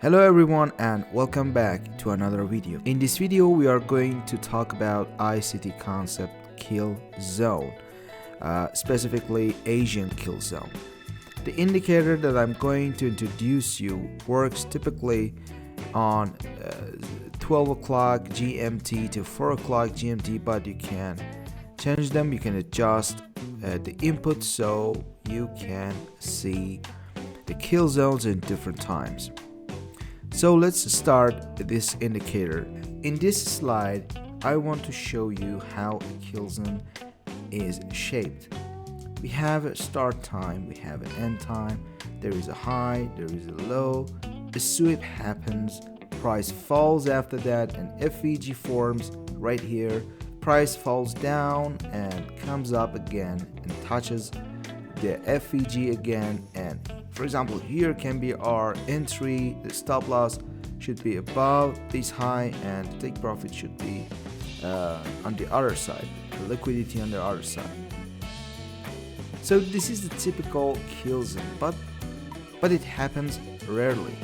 Hello everyone and welcome back to another video. In this video we are going to talk about ICT concept Killzone, specifically Asian Killzone. The indicator that I'm going to introduce you works typically on 12 o'clock GMT to 4 o'clock GMT, but you can change them, you can adjust the input so you can see the kill zones in different times. So let's start this indicator. In this slide, I want to show you how a kill zone is shaped. We have a start time, we have an end time, there is a high, there is a low, a sweep happens, price falls after that, an FVG forms right here, price falls down and comes up again and touches the FVG again, and for example here can be our entry, the stop loss should be above this high and the take profit should be on the other side, the liquidity on the other side. So this is the typical kill zone, but it happens rarely.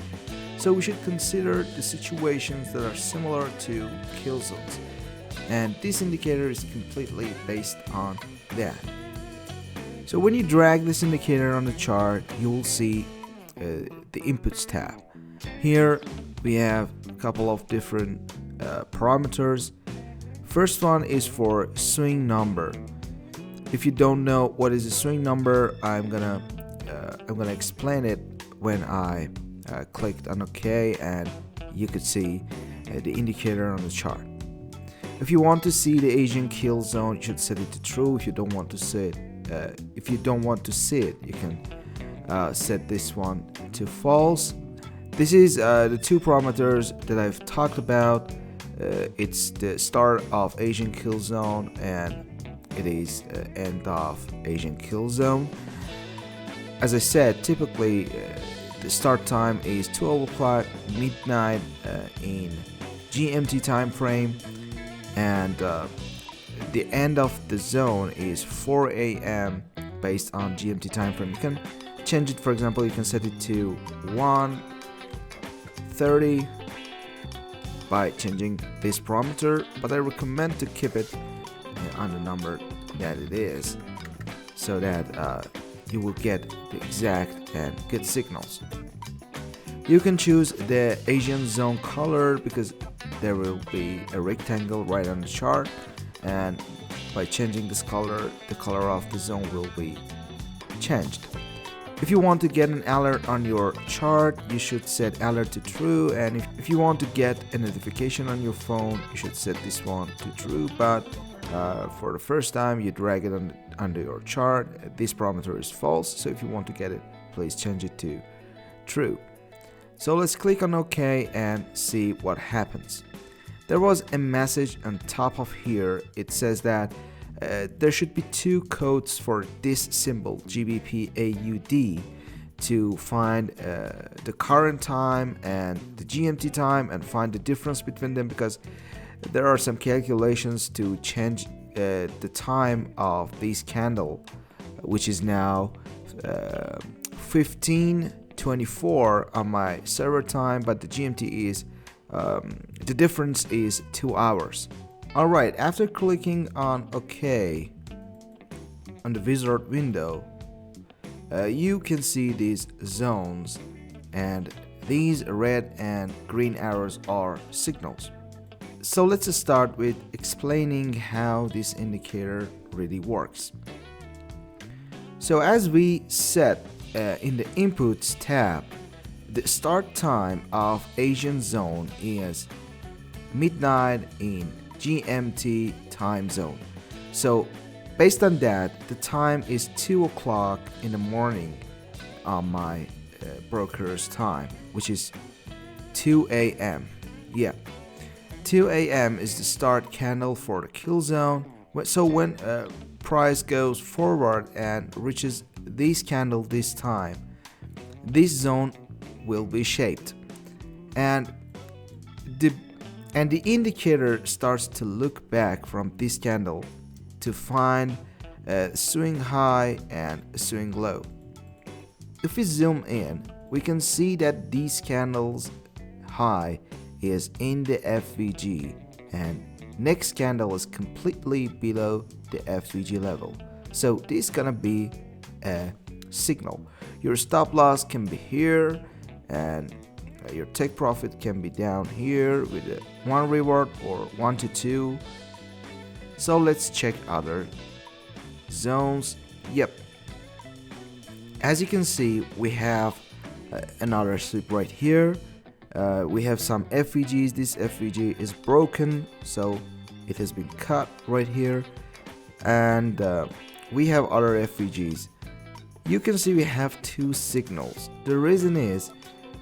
So we should consider the situations that are similar to kill zones, and this indicator is completely based on that. So when you drag this indicator on the chart, you will see the inputs tab. Here we have a couple of different parameters. First one is for swing number. If you don't know what is a swing number, I'm gonna explain it when I clicked on OK, and you could see the indicator on the chart. If you want to see the Asian kill zone, you should set it to true. If you don't want to see it, you can set this one to false. This is the two parameters that I've talked about. It's the start of Asian kill zone and it is end of Asian kill zone. As I said, typically the start time is 12 o'clock midnight in GMT time frame, and the end of the zone is 4 a.m. based on GMT time frame. You can change it, for example, you can set it to 1:30 by changing this parameter, but I recommend to keep it on the number that it is so that you will get the exact and good signals. You can choose the Asian zone color because there will be a rectangle right on the chart, and by changing this color, the color of the zone will be changed. If you want to get an alert on your chart, you should set alert to true, and if you want to get a notification on your phone, you should set this one to true, but for the first time you drag it under your chart, this parameter is false, so if you want to get it, please change it to true. So let's click on OK and see what happens. There was a message on top of here. It says that there should be two codes for this symbol GBP/AUD to find the current time and the GMT time and find the difference between them, because there are some calculations to change the time of this candle, which is now 15:24 on my server time, but the GMT is the difference is 2 hours. Alright, after clicking on OK on the wizard window, you can see these zones, and these red and green arrows are signals. So let's start with explaining how this indicator really works. So as we set in the inputs tab, the start time of Asian zone is midnight in GMT time zone. So based on that, the time is 2 o'clock in the morning on my broker's time, which is 2 a.m. Yeah, 2 a.m. is the start candle for the kill zone. So when price goes forward and reaches this candle this time, this zone will be shaped, and the indicator starts to look back from this candle to find a swing high and a swing low. If we zoom in, we can see that these candles high is in the FVG and next candle is completely below the FVG level. So this is gonna be a signal. Your stop loss can be here and your take profit can be down here with a 1 reward or 1 to 2. So let's check other zones. Yep, as you can see, we have another sweep right here. We have some FVGs. This FVG is broken, so it has been cut right here, and we have other FVGs. You can see we have two signals. The reason is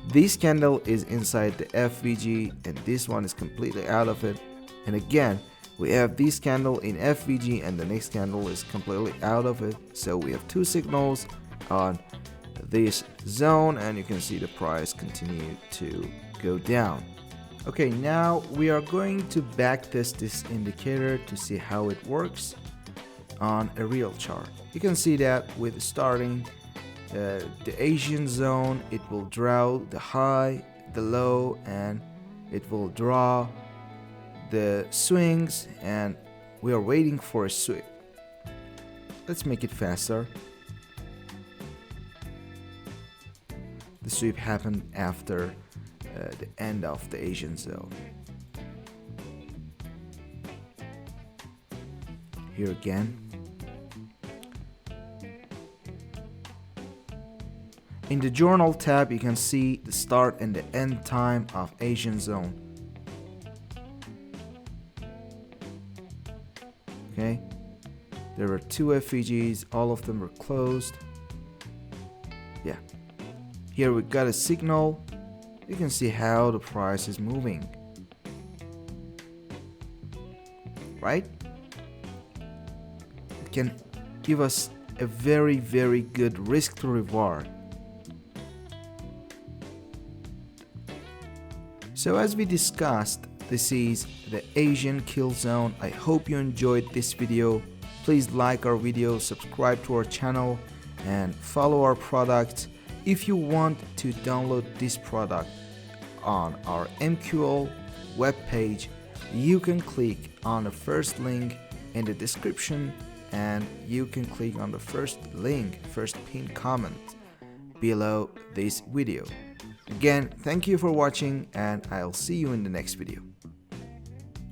this candle is inside the FVG and this one is completely out of it, and again we have this candle in FVG and the next candle is completely out of it. So we have two signals on this zone, and you can see the price continue to go down. Okay, now we are going to backtest this indicator to see how it works on a real chart. You can see that with starting the Asian zone, it will draw the high, the low, and it will draw the swings, and we are waiting for a sweep. Let's make it faster. The sweep happened after the end of the Asian zone. Here again. In the journal tab, you can see the start and the end time of Asian zone. Okay, there were two FVGs, all of them were closed. Yeah, here we got a signal. You can see how the price is moving, right? It can give us a very good risk to reward. So as we discussed, this is the Asian Killzone. I hope you enjoyed this video. Please like our video, subscribe to our channel, and follow our product. If you want to download this product on our MQL webpage, you can click on the first link in the description, and you can click on the first link, first pinned comment below this video. Again, thank you for watching, and I'll see you in the next video.